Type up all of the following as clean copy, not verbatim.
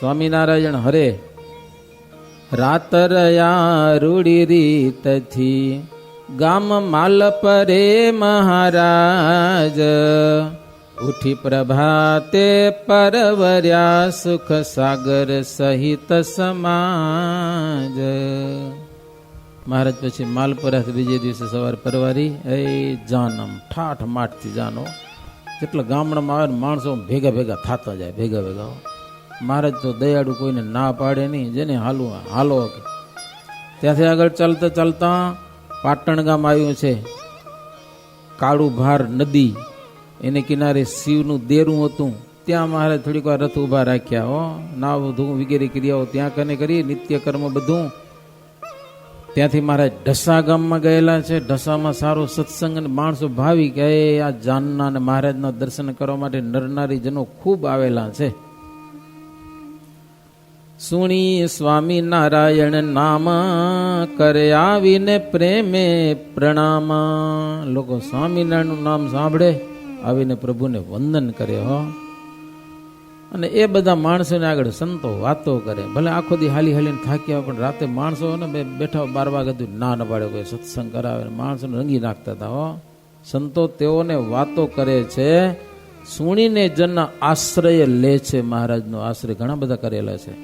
સ્વામિનારાયણ હરે રાતરયા રૂડી રીતથી ગામ માલપરે મહારાજ ઉઠી પ્રભાતે પરવર્યા સુખ સાગર સહિત સમાજ. મહારાજ પછી માલપરાથી બીજે દિવસે સવાર પરવારી જાનમ ઠાઠ માઠથી જાનો જેટલા ગામડામાં આવે ને માણસો ભેગા ભેગા થતા જાય ભેગા ભેગા. મહારાજ તો દયાળુ કોઈને ના પાડે નહીં, જેને હાલવું હાલો. ત્યાંથી આગળ ચાલતા ચાલતા પાટણ ગામ આવ્યું છે. કાળું ભાર નદી એને કિનારે શિવનું દેરું હતું. ત્યાં મહારાજ થોડીક વાર રથ ઉભા રાખ્યા. હો નાવ ધૂ વગેરે ક્રિયાઓ ત્યાં કને કરી નિત્ય કર્મ બધું. ત્યાંથી મહારાજ ઢસા ગામમાં ગયેલા છે. ઢસામાં સારો સત્સંગ અને માણસો ભાવિક આ જાનના અને મહારાજના દર્શન કરવા માટે નરનારી જનો ખૂબ આવેલા છે. સુણી સ્વામી નારાયણ નામ કરે આવીને પ્રેમે પ્રણામ. લોકો સ્વામિનારાયણનું નામ સાંભળે આવીને પ્રભુને વંદન કરે. હો અને એ બધા માણસોને આગળ સંતો વાતો કરે. ભલે આખો દી હાલી હાલીને થાક્યા પણ રાતે માણસો ને બેઠા 12 વાગે ના ન પાડે કોઈ સત્સંગ કરાવે માણસોને રંગી નાખતા હતા. હો સંતો તેઓને વાતો કરે છે. સુણીને જન આશ્રય લે છે. મહારાજનો આશ્રય ઘણા બધા કરેલા છે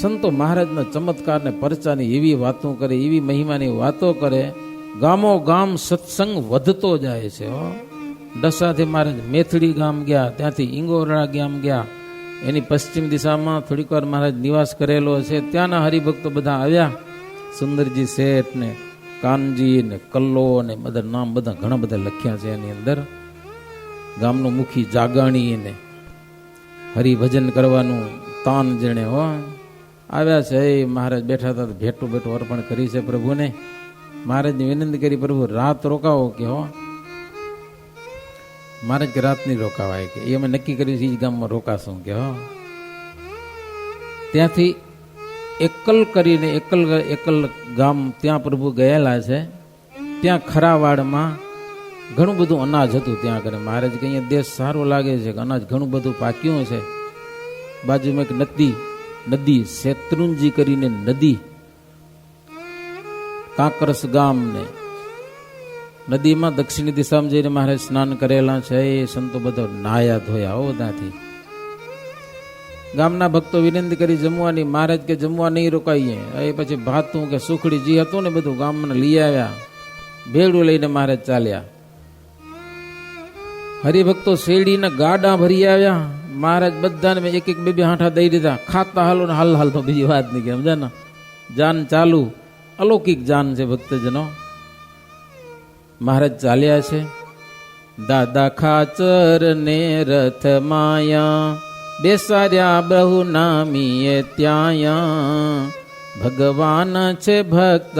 સંતો. મહારાજના ચમત્કાર ને પરચાની એવી વાતો કરે, એવી મહિમાની વાતો કરે. ગામો ગામ સત્સંગ વધતો જાય છે. હો દશાથી મહારાજ મેથડી ગામ ગયા, ત્યાંથી ઇંગોરડા ગામ ગયા. એની પશ્ચિમ દિશામાં થોડીક વાર મહારાજ નિવાસ કરેલો છે. ત્યાંના હરિભક્તો બધા આવ્યા. સુંદરજી શેઠ ને કાનજી ને કલ્લો ને બધા નામ બધા ઘણા બધા લખ્યા છે એની અંદર. ગામનો મુખી જાગાણી ને હરિભજન કરવાનું તાન જેણે હો આવ્યા છે. મહારાજ બેઠા હતા ભેટું ભેટું અર્પણ કરી છે પ્રભુને. મહારાજને વિનંતી કરી, પ્રભુ રાત રોકાવો કે. હો મહારાજ કે રાત નહીં રોકાવાય કે. એ અમે નક્કી કર્યું છે એ ગામમાં રોકાશું કે. હો ત્યાંથી એકલ કરીને એકલ ગામ ત્યાં પ્રભુ ગયેલા છે. ત્યાં ખરાવાડમાં ઘણું બધું અનાજ હતું. ત્યાં આગળ મહારાજ કે અહીંયા દેશ સારો લાગે છે કે અનાજ ઘણું બધું પાક્યું છે. બાજુમાં એક નદી શેત્રુંજી કરીને નદી, કાંકરસ ગામ ને નદીમાં દક્ષિણ દિશામાં જઈને મહારાજ સ્નાન કરેલા છે. એ સંતો બધો નાયા ધોયા. હો ત્યાંથી ગામના ભક્તો વિનંતી કરી જમવાની. મહારાજ કે જમવા નહીં રોકાઈએ. એ પછી ભાતું કે સુખડી જે હતું ને બધું ગામમાં લઈ આવ્યા. ભેડું લઈને મહારાજ ચાલ્યા. હરિભક્તો શેરડીના ગાડા ભરી આવ્યા. મહારાજ બધાને મેં એક બે હાંઠા દઈ દીધા. ખાતા હાલો ને હાલ તો બીજી વાત નહીં કે સમજા ને. જાન ચાલુ, અલૌકિક જાન છે ભક્તજનો. મહારાજ ચાલ્યા છે. દાદા ખાચર ને રથ માયા બેસાર્યા બહુ નામીએ ત્યાં. ભગવાન છે ભક્ત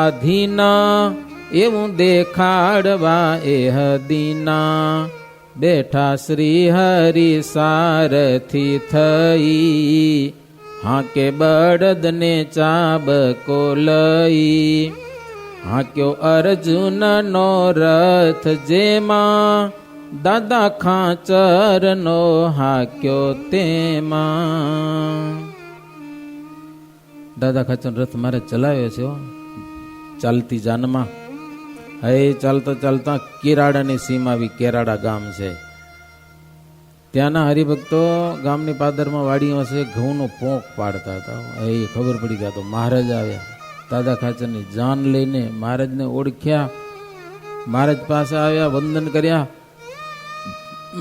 આધીના એવું દેખાડવા એ હદીના. બેઠા શ્રી હરિ સારથી થઈ હાકે બળદ ને ચાબકો લઈ. હાક્યો અર્જુન નો રથ જેમાં દાદા ખાચર નો હાક્યો તેમાં. દાદા ખાચર રથ મારે ચલાવ્યો છે ચાલતી જાનમાં. ચાલતા ચાલતા કેરાડાની સીમા આવી. કેરાડા ગામ છે. ત્યાંના હરિભક્તો ગામની પાદરમાં વાડીઓ છે ઘઉંનો પોંક પાડતા હતા. એ ખબર પડી ગયા તો મહારાજ આવ્યા. દાદા ખાચરની જાન લઈને મહારાજને ઓળખ્યા. મહારાજ પાસે આવ્યા, વંદન કર્યા.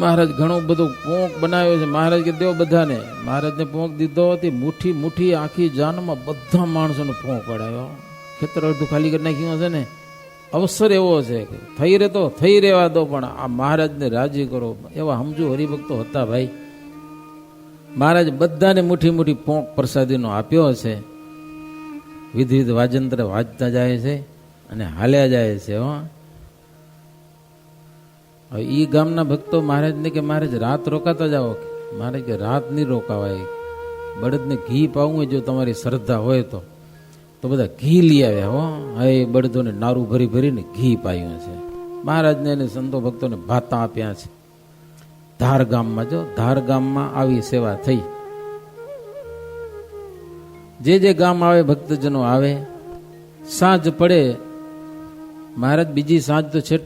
મહારાજ ઘણું બધું પોંક બનાવ્યો છે. મહારાજ કે દેવ બધાને. મહારાજને પોંક દીધો હતી. મુઠ્ઠી આખી જાનમાં બધા માણસોને પોંક પડાયો. ખેતર અડધું ખાલી કરી નાખ્યું હશે ને. અવસર એવો છે કે થઈ રહેવા દો પણ આ મહારાજને રાજી કરો. એવા સમજુ હરિભક્તો હતા ભાઈ. મહારાજ બધાને મુઠ્ઠી પોંક પ્રસાદીનો આપ્યો છે. વિધિ વાજંત્ર વાજતા જાય છે અને હાલ્યા જાય છે. હો એ ગામના ભક્તો મહારાજને કે મહારાજ રાત રોકાતા જાઓ. મહારાજ કે રાત નહીં રોકાવાય. બળદને ઘી પાવું જો તમારી શ્રદ્ધા હોય તો બધા ઘી લઈ આવ્યા. હો એ બળદોને નારું ભરી ભરીને ઘી પાયું છે. મહારાજને એને સંતો ભક્તોને ભાતા આપ્યા છે. ધાર ગામમાં આવી સેવા થઈ. જે ગામ આવે ભક્તજનો આવે. સાંજ પડે મહારાજ બીજી સાંજ તો છેટ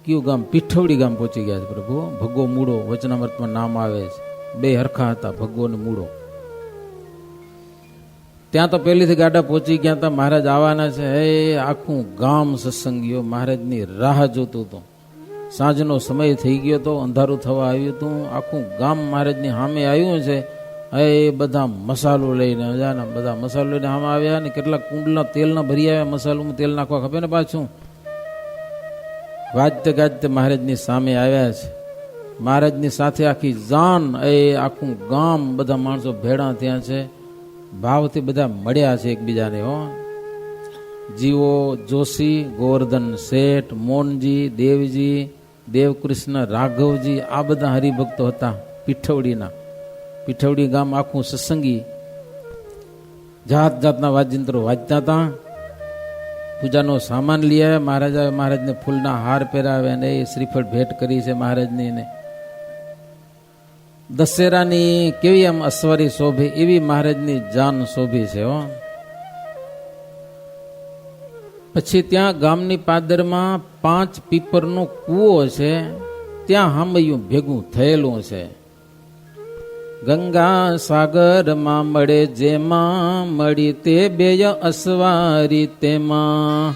કયું ગામ, પીઠવડી ગામ પહોંચી ગયા છે પ્રભુ. ભગવો મૂળો વચનામૃતમાં નામ આવે છે, બે હરખા હતા, ભગવો ને મૂળો. ત્યાં તો પહેલીથી ગાડા પહોંચી ગયા હતા. મહારાજ આવવાના છે. હે આખું ગામ સત્સંગીઓ મહારાજની રાહ જોતું હતું. સાંજનો સમય થઈ ગયો તો, અંધારું થવા આવ્યું હતું. આખું ગામ મહારાજની સામે આવ્યું છે. એ બધા મસાલો લઈને બધા મસાલો લઈને સામે આવ્યા ને કેટલાક કુંડલા તેલના ભરી આવ્યા. મસાલોમાં તેલ નાખવા ખપે ને પાછું. વાજતે ગાજતે મહારાજની સામે આવ્યા છે. મહારાજની સાથે આખી જાન, એ આખું ગામ, બધા માણસો ભેળા ત્યાં છે. ભાવથી બધા મળ્યા છે એકબીજાને. હો જીવો જોશી, ગોવર્ધન શેઠ, મોનજી, દેવજી, દેવકૃષ્ણ, રાઘવજી, આ બધા હરિભક્તો હતા પીઠવડીના. પીઠવડી ગામ આખું સત્સંગી, જાત જાતના વાજિંત્રો વાજતા હતા. પૂજાનો સામાન લઈ આવ્યા. મહારાજને ફૂલના હાર પહેરાવ્યા ને એ શ્રીફળ ભેટ કરી છે મહારાજની. ને દશેરાની કેવી આમ અસવારી શોભે એવી મહારાજની જાન શોભી છે. હો પછી ત્યાં ગામની પાદરમાં 5 પીપરનો કૂવો છે. ત્યાં હામૈયું ભેગું થયેલું છે. ગંગા સાગરમાં મળે જેમાં મળી તે બેય અસવારી તેમાં.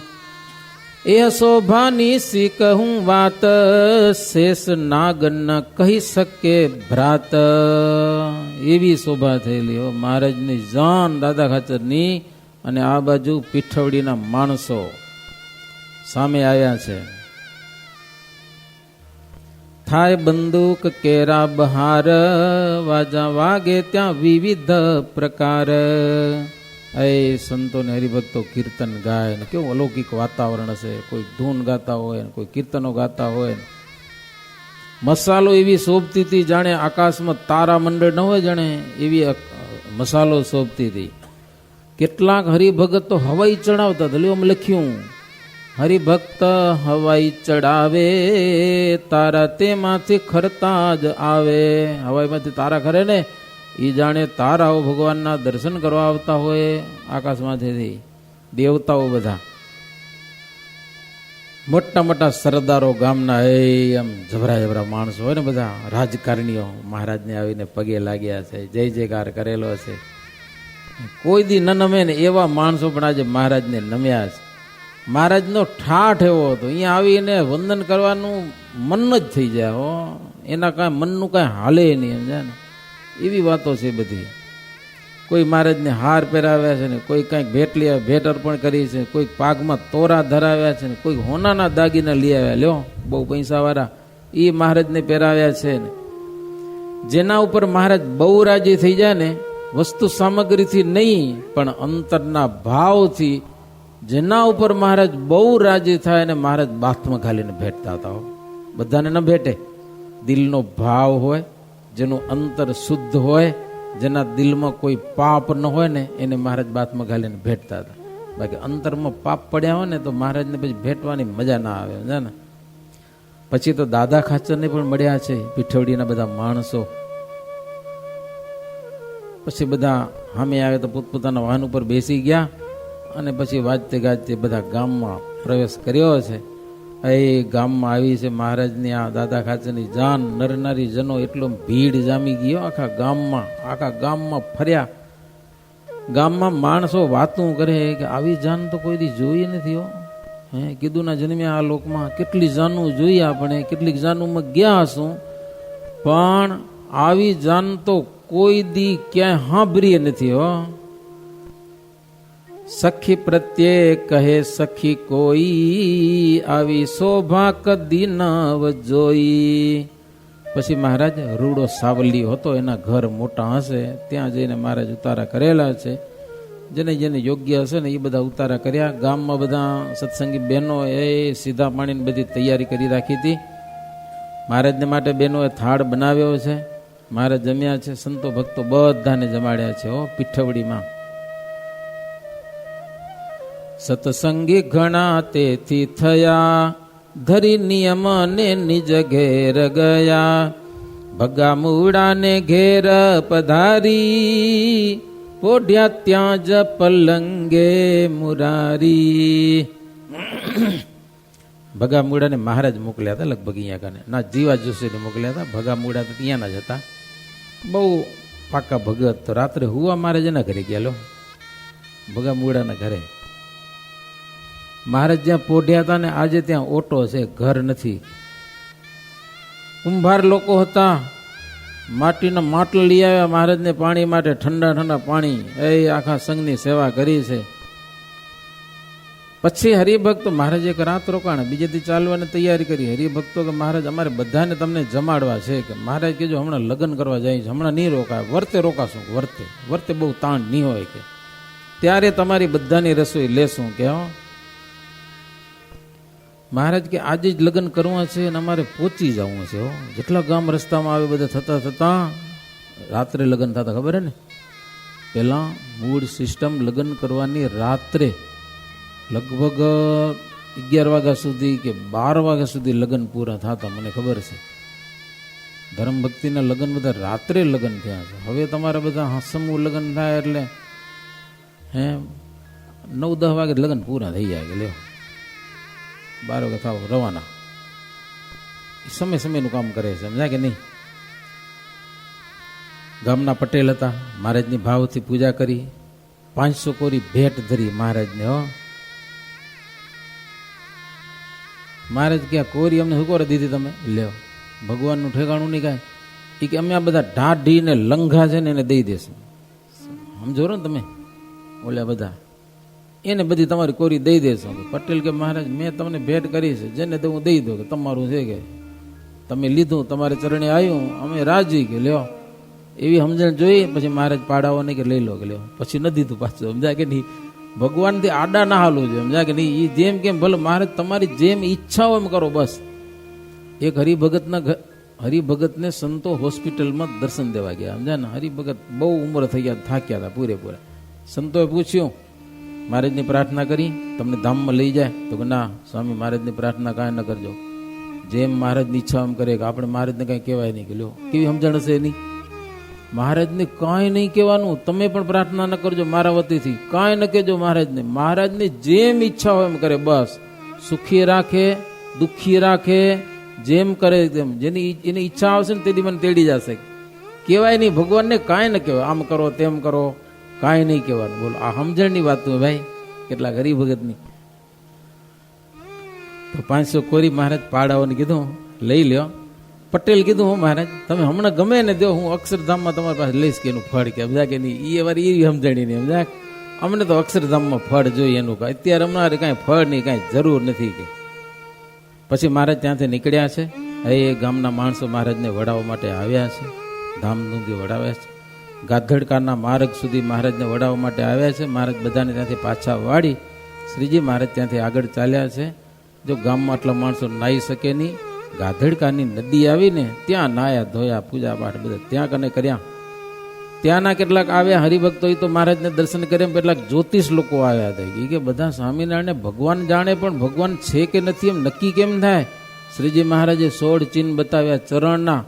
એ શોભાની સી કહું વાત, શેષ નાગ ન કહી શકે ભ્રાત. એવી શોભા થયેલી હો મહારાજની જાન દાદા ખાચરની. અને આ બાજુ પીઠવડીના માણસો સામે આવ્યા છે. થાય બંદૂક કેરા બહાર, વાજા વાગે ત્યાં વિવિધ પ્રકાર. એ સંતો ને હરિભક્તો કીર્તન ગાય ને કેવું અલૌકિક વાતાવરણ હશે. કોઈ ધૂન ગાતા હોય ને કોઈ કીર્તનો ગાતા હોય. મસાલો એવી શોભતી હતી જાણે આકાશમાં તારા મંડળ ન હોય જાણે એવી મસાલો શોભતી હતી. કેટલાક હરિભગત તો હવાઈ ચડાવતા હતા. લ્યોમ લખ્યું, હરિભક્ત હવાઈ ચડાવે તારા તેમાંથી ખરતા જ આવે. હવાઈમાંથી તારા ખરે ને એ જાણે તારાઓ ભગવાનના દર્શન કરવા આવતા હોય આકાશમાંથી. દેવતાઓ બધા મોટા મોટા સરદારો ગામના, એમ જબરા જબરા માણસો હોય ને બધા રાજકારણીઓ મહારાજને આવીને પગે લાગ્યા છે, જય જયકાર કરેલો છે. કોઈ દી ન નમે ને એવા માણસો પણ આજે મહારાજને નમ્યા છે. મહારાજનો ઠાઠ એવો હતો, અહીંયા આવીને વંદન કરવાનું મન જ થઈ જાય. હો એના કાંઈ મનનું કાંઈ હાલે નહીં, સમજ્યા ને એવી વાતો છે બધી. કોઈ મહારાજને હાર પહેરાવ્યા છે ને કોઈ કાંઈક ભેટ અર્પણ કરી છે, કોઈ પાગમાં તોરા ધરાવ્યા છે ને કોઈ હોનાના દાગીના લઈ આવ્યા. લ્યો બહુ પૈસાવાળા એ મહારાજને પહેરાવ્યા છે ને. જેના ઉપર મહારાજ બહુ રાજી થઈ જાય ને, વસ્તુ સામગ્રીથી નહીં પણ અંતરના ભાવથી જેના ઉપર મહારાજ બહુ રાજી થાય ને મહારાજ બાથમાં ઘાલીને ભેટતા હતા. બધાને ન ભેટે. દિલનો ભાવ હોય, જેનું અંતર શુદ્ધ હોય, જેના દિલમાં કોઈ પાપ ન હોય ને એને મહારાજ બાથમાં ઘાલીને ભેટતા હતા. બાકી અંતરમાં પાપ પડ્યા હોય ને તો મહારાજને પછી ભેટવાની મજા ના આવે, સમજ્યા ને. પછી તો દાદા ખાચરને પણ મળ્યા છે પીઠવડીના બધા માણસો. પછી બધા સામે આવે તો પોતપોતાના વાહન ઉપર બેસી ગયા અને પછી વાજતે ગાજતે બધા ગામમાં પ્રવેશ કર્યો છે. એ ગામમાં આવી છે મહારાજની આ દાદા ખાચરની જાન. નરનારી જનો એટલો ભીડ જામી ગયો આખા ગામમાં ફર્યા. ગામમાં માણસો વાતું કરે કે આવી જાન તો કોઈ દી જોઈ નથી. હો કીધું ના જન્મ્યા આ લોકમાં કેટલી જાનું જોઈ આપણે, કેટલીક જાનુમાં ગયા હશું, પણ આવી જાન તો કોઈ દી ક્યાંય સાંભળીએ નથી. હો સખી પ્રત્યે કહે સખી કોઈ, આવી શોભા કદી નવ જોઈ. પછી મહારાજ રૂડો સાવલી હતો, એના ઘર મોટા હશે, ત્યાં જઈને મહારાજ ઉતારા કરેલા છે. જેને જેને યોગ્ય હશે ને એ બધા ઉતારા કર્યા. ગામમાં બધા સત્સંગી બહેનો એ સીધા પાણીની બધી તૈયારી કરી રાખી હતી. મહારાજને માટે બહેનોએ થાળ બનાવ્યો છે. મહારાજ જમ્યા છે. સંતો ભક્તો બધાને જમાડ્યા છે. હો પીઠવડીમાં સત્સંગી ઘણા તેથી થયા, ધરી નિયમ ને નિજ ઘેર ગયા. ભગા મૂળાને ઘેર પધારી, પોઢ્યા ત્યાં જ પલંગે મુરારી. ભગા મૂળાને મહારાજ મોકલ્યા હતા લગભગ અહીંયા કાને, ના જીવા જોશીને મોકલ્યા હતા. ભગા મૂળા તો ત્યાંના જ હતા, બહુ પાકા ભગત. તો રાત્રે હુવા મહારાજ એના ઘરે ગયા લો, ભગા મૂળાના ઘરે. મહારાજ જ્યાં પોઢ્યા હતા ને આજે ત્યાં ઓટો છે, ઘર નથી. કુંભાર લોકો હતા, માટીના માટલા લઈ આવ્યા મહારાજને પાણી માટે, ઠંડા ઠંડા પાણી. એ આખા સંઘની સેવા કરી છે. પછી હરિભક્તો મહારાજે એક રાત રોકાણ, બીજેથી ચાલવાની તૈયારી કરી. હરિભક્તો કે મહારાજ અમારે બધાને તમને જમાડવા છે. કે મહારાજ કહેજો હમણાં લગ્ન કરવા જાય છે, હમણાં નહીં રોકાય, વર્તે રોકાશું. વર્તે બહુ તાણ નહીં હોય કે ત્યારે તમારી બધાની રસોઈ લેશું. કે હો મહારાજ કે આજે જ લગ્ન કરવા છે અને અમારે પહોંચી જવું છે. હો જેટલા ગામ રસ્તામાં આવે બધા થતા થતા રાત્રે લગ્ન થતા, ખબર હે ને. પહેલાં મૂળ સિસ્ટમ લગ્ન કરવાની રાત્રે લગભગ 11 વાગ્યા સુધી કે 12 વાગ્યા સુધી લગ્ન પૂરા થતા, મને ખબર છે. ધર્મ ભક્તિના લગ્ન બધા રાત્રે લગ્ન થયા છે. હવે તમારા બધા સમૂહ લગ્ન થાય એટલે 9-10 વાગે લગ્ન પૂરા થઈ જાય. કે લ્યો 12 વાગે થાવ રવાના. સમયનું કામ કરે છે, સમજાય કે નહીં. ગામના પટેલ હતા, મહારાજની ભાવથી પૂજા કરી. 500 કોરી ભેટ ધરી મહારાજને. હો મહારાજ કે આ કોરી અમને શું કરે દીધી તમે? લ્યો ભગવાનનું ઠેકાણું નહીં કાંઈ. એ કે અમે આ બધા ઢાઢીને લંઘા છે ને એને દઈ દેશું. સમજો ને તમે, ઓલ્યા બધા એને બધી તમારી કોરી દઈ દેશો. પટેલ કે મહારાજ મેં તમને ભેટ કરી છે, જેને તો હું દઈ દઉં, કે તમારું છે, કે તમે લીધું, તમારે ચરણે આવ્યું, અમે રાજી. કે લ્યો એવી સમજણ જોઈ. પછી મહારાજ પાડાવો નહીં કે લઈ લો. કે લ્યો પછી ન દીધું પાછું. સમજાય કે નહીં. ભગવાનથી આડા ના હાલવું જોઈએ, સમજાય કે નહીં. એ જેમ કેમ ભલે મહારાજ તમારી જેમ ઈચ્છા હોય એમ કરો બસ. એક હરિભગતને સંતો હોસ્પિટલમાં દર્શન દેવા ગયા, સમજાય ને. હરિભગત બહુ ઉંમર થઈ ગયા, થાક્યા હતા પૂરેપૂરા. સંતોએ પૂછ્યું, મહારાજની પ્રાર્થના કરી, તમને ધામમાં લઈ જાય? તો કે ના સ્વામી, મહારાજની પ્રાર્થના કાંઈ ન કરજો, જેમ મહારાજની ઈચ્છા એમ કરે. કે આપણે મહારાજને કાંઈ કહેવાય નહીં. કે લ્યો કેવી સમજણ હશે એની. મહારાજને કાંઈ નહીં કહેવાનું, તમે પણ પ્રાર્થના ન કરજો મારા વતીથી, કાંઈ ન કહેજો મહારાજને. મહારાજને જેમ ઈચ્છા હોય એમ કરે બસ. સુખી રાખે, દુઃખી રાખે, જેમ કરે તેમ. જેની એની ઈચ્છા આવશે ને તેથી મને તેડી જશે. કહેવાય નહીં ભગવાનને, કાંઈ ન કહેવાય. આમ કરો તેમ કરો, કાંઈ નહીં કહેવાનું. બોલો આ સમજણની વાત તો ભાઈ કેટલા ગરીબ ભગતની. તો 500 કોરી મહારાજ પાડાઓને કીધું લઈ લ્યો. પટેલ કીધું હું મહારાજ તમે હમણાં ગમે ને દો, હું અક્ષરધામમાં તમારી પાસે લઈશ. કે એનું ફળ કે સમજા કે નહીં. એ વારી એવી સમજણી નહીં, સમજા. અમને તો અક્ષરધામમાં ફળ જોઈએ એનું. અત્યારે અમારે કાંઈ ફળ નહીં, કાંઈ જરૂર નથી. કે પછી મહારાજ ત્યાંથી નીકળ્યા છે. એ ગામના માણસો મહારાજને વડાવવા માટે આવ્યા છે, ધામધૂમથી વડાવ્યા છે. ગાધડકાના માર્ગ સુધી મહારાજને વડાવવા માટે આવ્યા છે. મહારાજ બધાને ત્યાંથી પાછા વાળી શ્રીજી મહારાજ ત્યાંથી આગળ ચાલ્યા છે. જો ગામમાં આટલા માણસો નાહી શકે નહીં, ગાધડકાની નદી આવીને ત્યાં નાયા ધોયા, પૂજા પાઠ બધા ત્યાં કને કર્યા. ત્યાંના કેટલાક આવ્યા હરિભક્તો, એ તો મહારાજને દર્શન કર્યા. કેટલાક જ્યોતિષ લોકો આવ્યા હતા. કે બધા સ્વામિનારાયણને ભગવાન જાણે, પણ ભગવાન છે કે નથી એમ નક્કી કેમ થાય? શ્રીજી મહારાજે 16 ચિહ્ન બતાવ્યા ચરણના.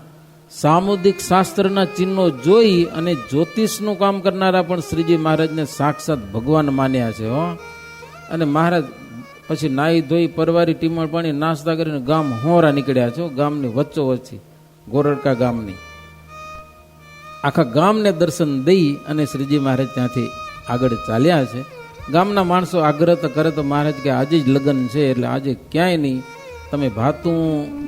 સામુદિક શાસ્ત્રના ચિહ્નો જોઈ અને જ્યોતિષનું કામ કરનારા પણ શ્રીજી મહારાજને સાક્ષાત ભગવાન માન્યા છે. હો અને મહારાજ પછી નાહી ધોઈ પરવારી ટીમણ પાણી નાસ્તા કરીને ગામ હોરા નીકળ્યા છો. ગામની વચ્ચોવચ્ચી ગોરડકા ગામની આખા ગામને દર્શન દઈ અને શ્રીજી મહારાજ ત્યાંથી આગળ ચાલ્યા છે. ગામના માણસો આગ્રહ તો કરે તો મહારાજ કે આજે જ લગ્ન છે એટલે આજે ક્યાંય નહીં, તમે ભાતું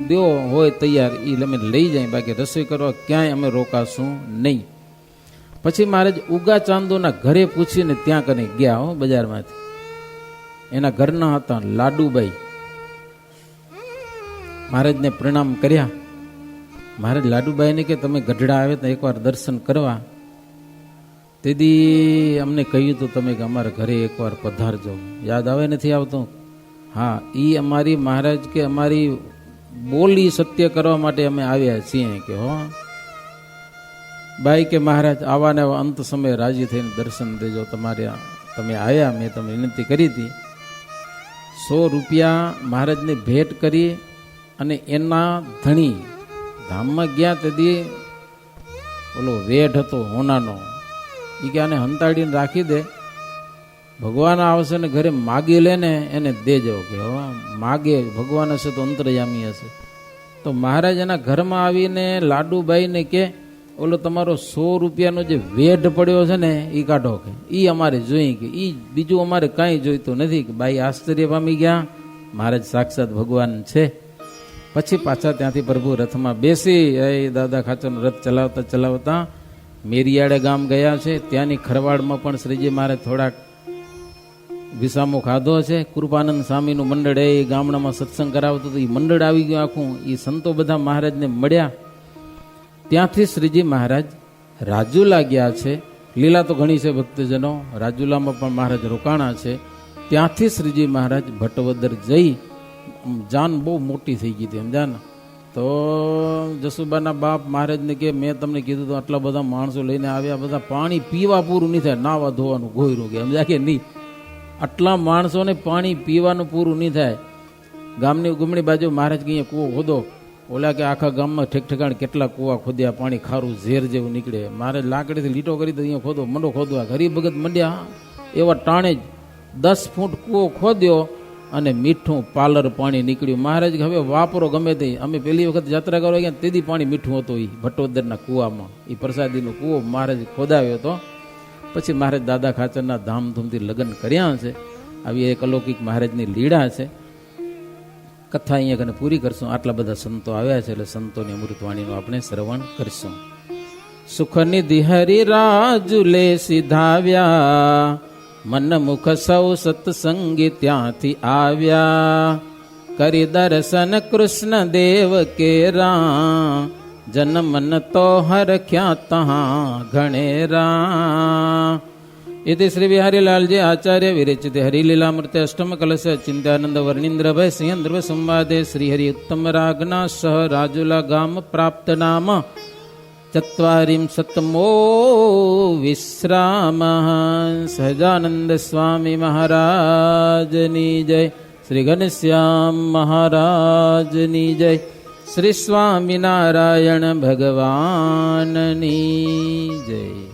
દો હોય તૈયાર એ અમે લઈ જાય, બાકી રસોઈ કરવા ક્યાંય અમે રોકાશું નહીં. પછી મહારાજ ઉગા ચાંદોના ઘરે પૂછીને ત્યાં કને ગયા. હો બજારમાંથી એના ઘરના હતા લાડુબાઈ. મહારાજને પ્રણામ કર્યા. મહારાજ લાડુબાઈને કે તમે ગઢડા આવે તો એકવાર દર્શન કરવા. તેથી અમને કહ્યું હતું તમે કે અમારા ઘરે એકવાર પધારજો. યાદ આવે નથી આવતું? હા, એ અમારી મહારાજ કે અમારી બોલી સત્ય કરવા માટે અમે આવ્યા છીએ. કે હો બાઈ કે મહારાજ આવાને અંત સમયે રાજી થઈને દર્શન દેજો. તમે આવ્યા, મેં તમને વિનંતી કરી હતી. 100 રૂપિયા મહારાજને ભેટ કરી અને એના ધણી ધામમાં ગયા. તેથી ઓલો વેઢ હતો હોનાનો, એ કે આને હંતાડીને રાખી દે, ભગવાન આવશે ને ઘરે માગી લે ને એને દેજો કે માગે ભગવાન હશે તો અંતરયામી હશે. તો મહારાજ એના ઘરમાં આવીને લાડુભાઈને કે ઓલો તમારો 100 રૂપિયાનો જે વેઢ પડ્યો છે ને એ કાઢો કે એ અમારે જોઈ કે એ બીજું અમારે કાંઈ જોઈતું નથી. કે બાઈ આશ્ચર્ય પામી ગયા, મહારાજ સાક્ષાત ભગવાન છે. પછી પાછા ત્યાંથી પ્રભુ રથમાં બેસી એ દાદા ખાચરનો રથ ચલાવતા ચલાવતા મેરિયાડે ગામ ગયા છે. ત્યાંની ખરવાડમાં પણ શ્રીજી મહારાજ થોડાક વિસામો ખાધો છે. કૃપાનંદ સ્વામીનું મંડળ એ ગામડામાં સત્સંગ કરાવતું હતું, એ મંડળ આવી ગયું આખું. એ સંતો બધા મહારાજને મળ્યા. ત્યાંથી શ્રીજી મહારાજ રાજુલા ગયા છે. લીલા તો ઘણી છે ભક્તજનો, રાજુલામાં પણ મહારાજ રોકાણા છે. ત્યાંથી શ્રીજી મહારાજ ભટ્ટવદર જઈ, જાન બહુ મોટી થઈ ગઈ હતી એમ જાન. તો જસુબાના બાપ મહારાજને કે મેં તમને કીધું તો આટલા બધા માણસો લઈને આવ્યા, બધા પાણી પીવા પૂરું નહીં થાય, નાવા ધોવાનું ગોયરું કે સમજ્યા કે નહીં, આટલા માણસોને પાણી પીવાનું પૂરું નહીં થાય. ગામની ગુમણી બાજુ મહારાજ કે અહીંયા કૂવો ખોદો. ઓલા કે આખા ગામમાં ઠેક ઠેકાણ કેટલા કૂવા ખોદ્યા, પાણી ખારું ઝેર જેવું નીકળે. મહારાજ લાકડીથી લીટો કરી તો અહીંયા ખોદો, મંડો ખોદવા. ગરીબ ભગત મંડ્યા એવા ટાણે જ 10 ફૂટ કૂવો ખોદ્યો અને મીઠું પાલર પાણી નીકળ્યું. મહારાજ હવે વાપરો ગમે તે. અમે પહેલી વખત યાત્રા કરવા ગયા તેથી પાણી મીઠું હતું એ ભટ્ટોદરના કૂવામાં. એ પ્રસાદીનો કૂવો મહારાજ ખોદાવ્યો હતો. પછી મહારાજ દાદા ખાચરના ધામધૂમથી લગ્ન કર્યા છે. આવી એક અલૌકિક મહારાજની લીળા છે. કથા અહીંયા કને પૂરી કરશું. આટલા બધા સંતો આવ્યા છે એટલે સંતોની અમૃતવાણીનું આપણે શ્રવણ કરશું. સુખનિધિ હરિરાજુલે સિધાવ્યા, મન મુખ સૌ સત્સંગી ત્યાંથી આવ્યા. કરી દર્શન કૃષ્ણ દેવ કેરા, જન મન તો હરખ્યા તહાં ઘણેરા. इति श्री बिहारीलाल जी आचार्य विरचित हरिलीलामृत अष्टम कलश चिंतानंद वर्णींद्र भय सिंह संवादे श्रीहरि उत्तम रागना सह राजुला गाम प्राप्त नाम चत्वारिंशत्तमो विश्राम. सहजानंद स्वामी महाराजनी जय, श्री घनश्याम महाराजनी जय, श्री स्वामी नारायण भगवाननी जय.